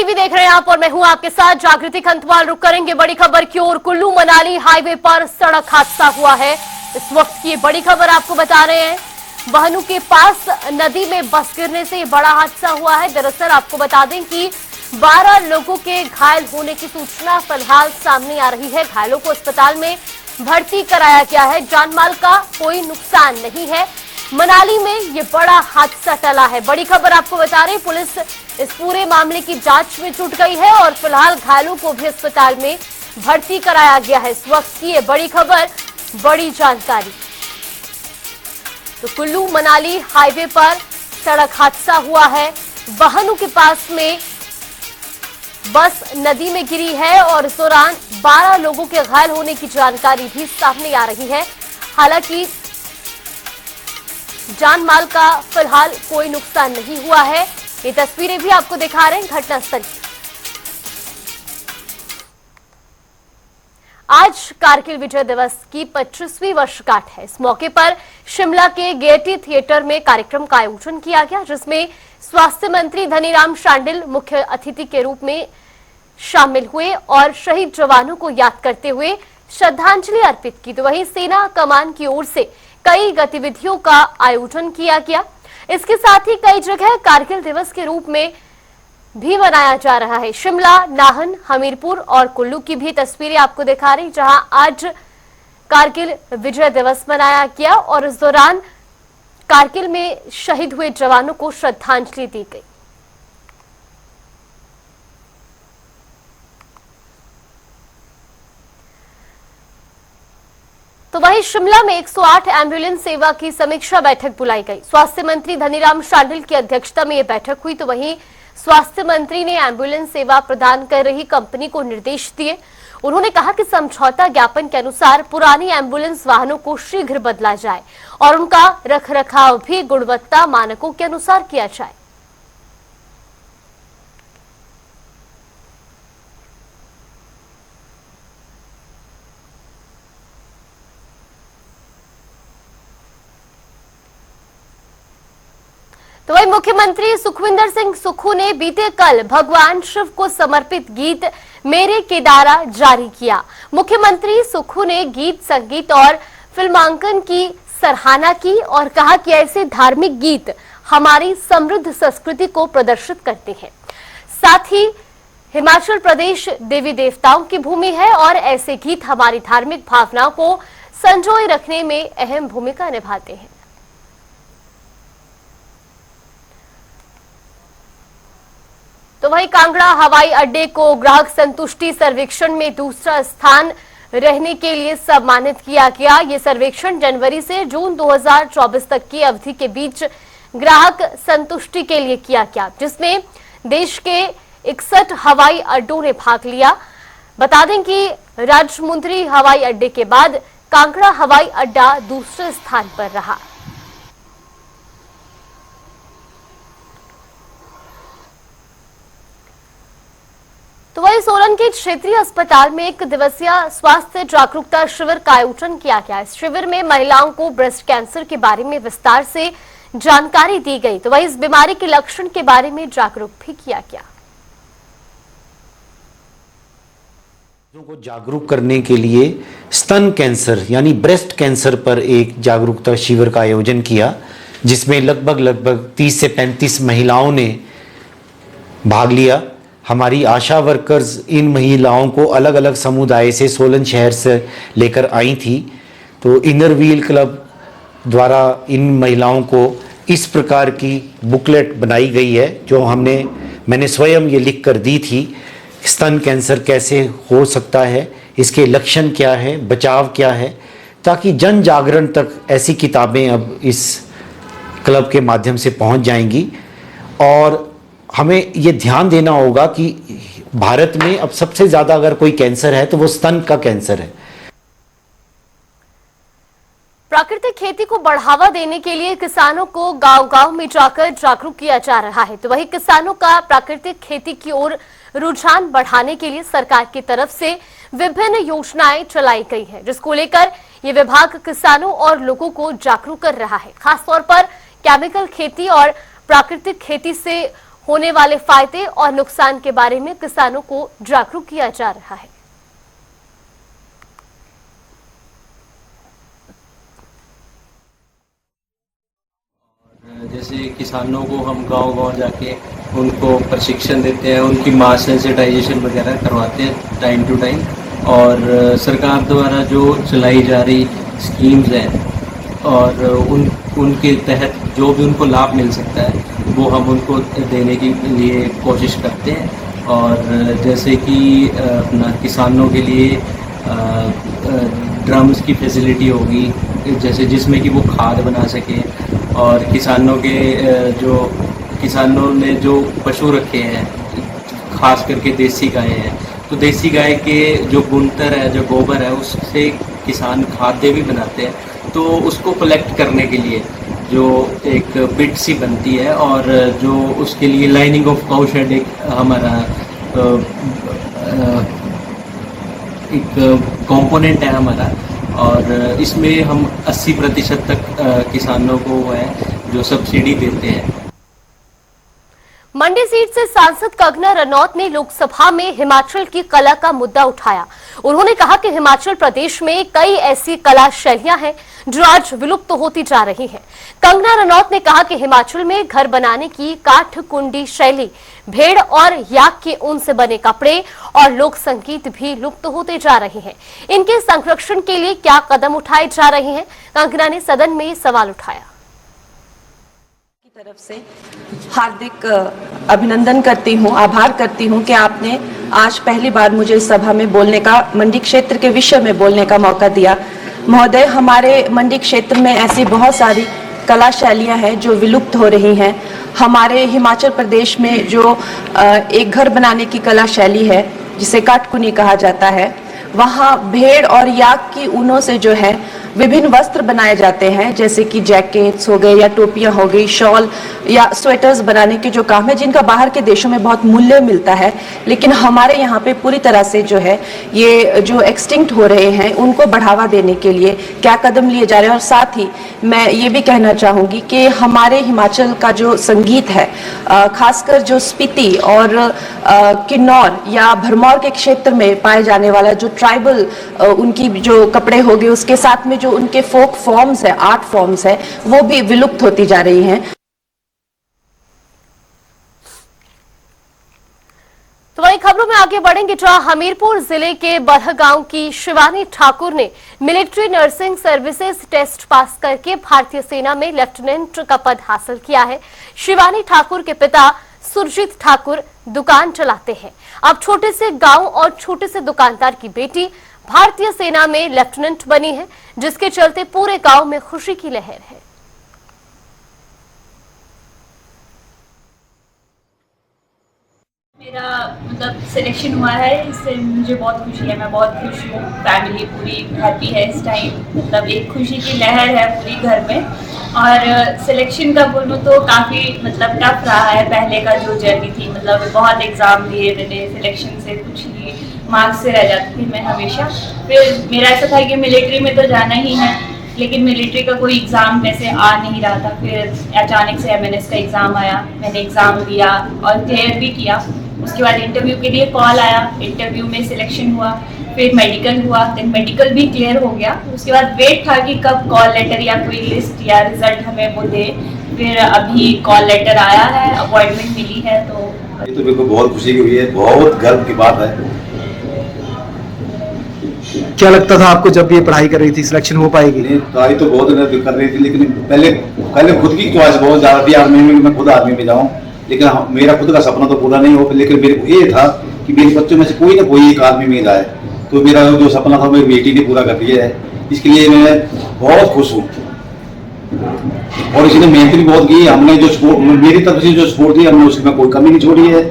TV देख रहे हैं आप और मैं हूं आपके साथ जागृति खंतवाल। रुक करेंगे बड़ी खबर की ओर। कुल्लू मनाली हाईवे पर सड़क हादसा हुआ है। इस वक्त की बड़ी खबर आपको बता रहे हैं। बहनू के पास नदी में बस गिरने से बड़ा हादसा हुआ है। दरअसल आपको बता दें कि 12 लोगों के घायल होने की सूचना फिलहाल सामने आ रही है। घायलों को अस्पताल में भर्ती कराया गया है। जानमाल का कोई नुकसान नहीं है। मनाली में ये बड़ा हादसा टला है। बड़ी खबर आपको बता रहे हैं, पुलिस इस पूरे मामले की जांच में जुट गई है और फिलहाल घायलों को भी अस्पताल में भर्ती कराया गया है। इस वक्त की ये बड़ी खबर, बड़ी जानकारी। तो कुल्लू मनाली हाईवे पर सड़क हादसा हुआ है। बहनू के पास में बस नदी में गिरी है और इस दौरान 12 लोगों के घायल होने की जानकारी भी सामने आ रही है। हालांकि जान माल का फिलहाल कोई नुकसान नहीं हुआ है। ये तस्वीरें भी आपको दिखा रहे हैं घटनास्थल की। आज कारगिल विजय दिवस की 25वीं वर्षगांठ है। इस मौके पर शिमला के गेयटी थिएटर में कार्यक्रम का आयोजन किया गया, जिसमें स्वास्थ्य मंत्री धनीराम शांडिल मुख्य अतिथि के रूप में शामिल हुए और शहीद जवानों को याद करते हुए श्रद्धांजलि अर्पित की। तो वहीं सेना कमान की ओर से कई गतिविधियों का आयोजन किया गया। इसके साथ ही कई जगह कारगिल दिवस के रूप में भी मनाया जा रहा है। शिमला, नाहन, हमीरपुर और कुल्लू की भी तस्वीरें आपको दिखा रही, जहां आज कारगिल विजय दिवस मनाया गया और इस दौरान कारगिल में शहीद हुए जवानों को श्रद्धांजलि दी गई। तो वहीं शिमला में 108 एम्बुलेंस सेवा की समीक्षा बैठक बुलाई गई। स्वास्थ्य मंत्री धनीराम शांडिल की अध्यक्षता में यह बैठक हुई। तो वहीं स्वास्थ्य मंत्री ने एम्बुलेंस सेवा प्रदान कर रही कंपनी को निर्देश दिए। उन्होंने कहा कि समझौता ज्ञापन के अनुसार पुरानी एम्बुलेंस वाहनों को शीघ्र बदला जाए और उनका रखरखाव भी गुणवत्ता मानकों के अनुसार किया जाए। तो वही मुख्यमंत्री सुखविंदर सिंह सुक्खू ने बीते कल भगवान शिव को समर्पित गीत मेरे केदारा जारी किया। मुख्यमंत्री सुक्खू ने गीत, संगीत और फिल्मांकन की सराहना की और कहा कि ऐसे धार्मिक गीत हमारी समृद्ध संस्कृति को प्रदर्शित करते हैं। साथ ही हिमाचल प्रदेश देवी देवताओं की भूमि है और ऐसे गीत हमारी धार्मिक भावनाओं को संजोए रखने में अहम भूमिका निभाते हैं। तो वहीं कांगड़ा हवाई अड्डे को ग्राहक संतुष्टि सर्वेक्षण में दूसरा स्थान रहने के लिए सम्मानित किया गया। ये सर्वेक्षण जनवरी से जून 2024 तक की अवधि के बीच ग्राहक संतुष्टि के लिए किया गया, जिसमें देश के 61 हवाई अड्डों ने भाग लिया। बता दें कि राजमुंद्री हवाई अड्डे के बाद कांगड़ा हवाई अड्डा दूसरे स्थान पर रहा। तो वही सोलन के क्षेत्रीय अस्पताल में 1 दिवसीय स्वास्थ्य जागरूकता शिविर का आयोजन किया गया। इस शिविर में महिलाओं को ब्रेस्ट कैंसर के बारे में विस्तार से जानकारी दी गई। तो वही इस बीमारी के लक्षण के बारे में जागरूक भी किया गया। को जागरूक करने के लिए स्तन कैंसर यानी ब्रेस्ट कैंसर पर एक जागरूकता शिविर का आयोजन किया, जिसमें लगभग 30 से 35 महिलाओं ने भाग लिया। हमारी आशा वर्कर्स इन महिलाओं को अलग अलग समुदाय से सोलन शहर से लेकर आई थी। तो इनर व्हील क्लब द्वारा इन महिलाओं को इस प्रकार की बुकलेट बनाई गई है, जो मैंने स्वयं ये लिख कर दी थी। स्तन कैंसर कैसे हो सकता है, इसके लक्षण क्या है, बचाव क्या है, ताकि जन जागरण तक ऐसी किताबें अब इस क्लब के माध्यम से पहुंच जाएंगी। और हमें ये ध्यान देना होगा कि भारत में अब सबसे ज्यादा अगर कोई कैंसर है तो वो स्तन का कैंसर है। प्राकृतिक खेती को बढ़ावा देने के लिए किसानों को गांव-गांव में जाकर जागरूक किया जा रहा है। तो वही किसानों का प्राकृतिक खेती की ओर रुझान बढ़ाने के लिए सरकार की तरफ से विभिन्न योजनाएं चलाई गई है, जिसको लेकर ये विभाग किसानों और लोगों को जागरूक कर रहा है। खासतौर पर केमिकल खेती और प्राकृतिक खेती से होने वाले फायदे और नुकसान के बारे में किसानों को जागरूक किया जा रहा है। जैसे किसानों को हम गांव-गांव जाके उनको प्रशिक्षण देते हैं, उनकी मास सेंसिटाइजेशन वगैरह करवाते हैं टाइम टू टाइम। और सरकार द्वारा जो चलाई जा रही स्कीम्स हैं और उनके तहत जो भी उनको लाभ मिल सकता है वो हम उनको देने के लिए कोशिश करते हैं। और जैसे कि अपना किसानों के लिए ड्रम्स की फैसिलिटी होगी, जैसे जिसमें कि वो खाद बना सके। और किसानों ने जो पशु रखे हैं, खास करके देसी गाय हैं, तो देसी गाय के जो गुंतर है, जो गोबर है, उससे किसान खाद्य भी बनाते हैं। तो उसको कलेक्ट करने के लिए जो एक पिट सी बनती है और जो उसके लिए लाइनिंग ऑफ काउ शेड एक हमारा एक कंपोनेंट है हमारा। और इसमें हम 80% तक किसानों को है जो सब्सिडी देते हैं। मंडी सीट से सांसद कंगना रनौत ने लोकसभा में हिमाचल की कला का मुद्दा उठाया। उन्होंने कहा कि हिमाचल प्रदेश में कई ऐसी कला शैलियां हैं जो आज विलुप्त होती जा रही हैं। कंगना रनौत ने कहा कि हिमाचल में घर बनाने की काठ कुंडी शैली, भेड़ और याक के ऊन से बने कपड़े और लोक संगीत भी लुप्त होते जा रहे हैं। इनके संरक्षण के लिए क्या कदम उठाए जा रहे हैं? कंगना ने सदन में सवाल उठाया। तरफ से हार्दिक अभिनंदन करती हूँ, आभार करती हूँ कि आपने आज पहली बार मुझे इस सभा में बोलने का, मंडी क्षेत्र के विषय में बोलने का मौका दिया। महोदय, हमारे मंडी क्षेत्र में ऐसी बहुत सारी कला शैलियाँ हैं जो विलुप्त हो रही हैं। हमारे हिमाचल प्रदेश में जो एक घर बनाने की कला शैली है जिसे काटकुनी कहा जाता है, वहाँ भेड़ और याक की ऊनों से जो है विभिन्न वस्त्र बनाए जाते हैं, जैसे कि जैकेट्स हो गए या टोपियां हो गई, शॉल या स्वेटर्स बनाने के जो काम है, जिनका बाहर के देशों में बहुत मूल्य मिलता है, लेकिन हमारे यहाँ पे पूरी तरह से जो है ये जो एक्सटिंक्ट हो रहे हैं, उनको बढ़ावा देने के लिए क्या कदम लिए जा रहे हैं। और साथ ही मैं ये भी कहना चाहूँगी कि हमारे हिमाचल का जो संगीत है, खासकर जो स्पीति और किन्नौर या भरमौर के क्षेत्र में पाए जाने वाला जो ट्राइबल उनकी जो कपड़े हो गए, उसके साथ में जो उनके फोक फॉर्म्स है, आर्ट फॉर्म्स है, वो भी विलुप्त होती जा रही हैं। तो वही खबरों में आगे बढ़ेंगे, जहां हमीरपुर जिले के बरहगांव की शिवानी ठाकुर ने military nursing services test pass करके भारतीय सेना में लेफ्टिनेंट का पद हासिल किया है। शिवानी ठाकुर के पिता सुरजीत ठाकुर दुकान चलाते हैं। अब छोटे से गांव और छोटे से दुकानदार की बेटी भारतीय सेना में लेफ्टिनेंट बनी है, जिसके चलते पूरे गांव में खुशी की लहर है। मेरा मतलब सिलेक्शन हुआ है, इससे मुझे बहुत खुशी है। मैं बहुत खुश हूँ, फैमिली पूरी हैप्पी है इस टाइम। मतलब एक खुशी की लहर है पूरी घर में। और सिलेक्शन का बोलूँ तो काफ़ी मतलब टफ रहा है। पहले का जो जर्नी थी, मतलब बहुत एग्ज़ाम दिए मैंने, सिलेक्शन से कुछ ही मार्क्स से रह जाती थी मैं हमेशा। फिर मेरा ऐसा था कि मिलिट्री में तो जाना ही है, लेकिन मिलिट्री का कोई एग्ज़ाम वैसे आ नहीं रहा था। फिर अचानक से MNS का एग्ज़ाम आया, मैंने एग्ज़ाम दिया और क्लियर भी किया। उसके बाद इंटरव्यू के लिए कॉल आया, इंटरव्यू में सिलेक्शन हुआ, फिर मेडिकल हुआ, देन मेडिकल भी क्लियर हो गया। उसके बाद वेट था कि कब कॉल लेटर या कोई लिस्ट या रिजल्ट हमें वो दे। फिर अभी कॉल लेटर आया है, अपॉइंटमेंट मिली है। तो ये तो मेरे को बहुत खुशी की हुई है, बहुत गर्व की बात है। क्या लगता था आपको जब ये पढ़ाई कर रही थी, सिलेक्शन हो पाएगी? नहीं, पढ़ाई तो बहुत कर रही थी, लेकिन पहले खुद की ख्वाहिश बहुत ज़्यादा थी आर्मी में, मैं खुद आर्मी में जाऊँ। लेकिन मेरा खुद का सपना तो पूरा नहीं हो, लेकिन मेरे को ये था कि मेरे बच्चों में से कोई ना कोई एक आर्मी में जाए। तो मेरा जो सपना था मेरी बेटी ने पूरा कर दिया है, इसके लिए मैं बहुत खुश हूँ। और इसने मेहनत भी बहुत की। हमने जो सपोर्ट, मेरी तरफ से जो सपोर्ट दी, हमने उसमें कोई कमी नहीं छोड़ी है।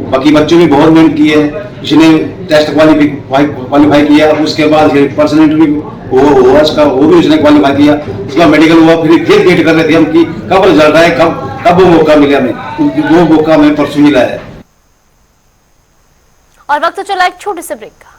बाकी बच्चों ने बहुत मेहनत की है। इसने टेस्ट क्वालिफाई किया, उसके बाद पर्सनल इंटरव्यू हुआ उसका, वो भी उसने क्वालिफाई किया। उसका मेडिकल हुआ, फिर वेट कर रहे थे हम कि कब रिजल्ट आए, कब वो मौका मिला हमें। वो मौका हमें परसों मिला है। और वक्त चला एक छोटे से ब्रेक का।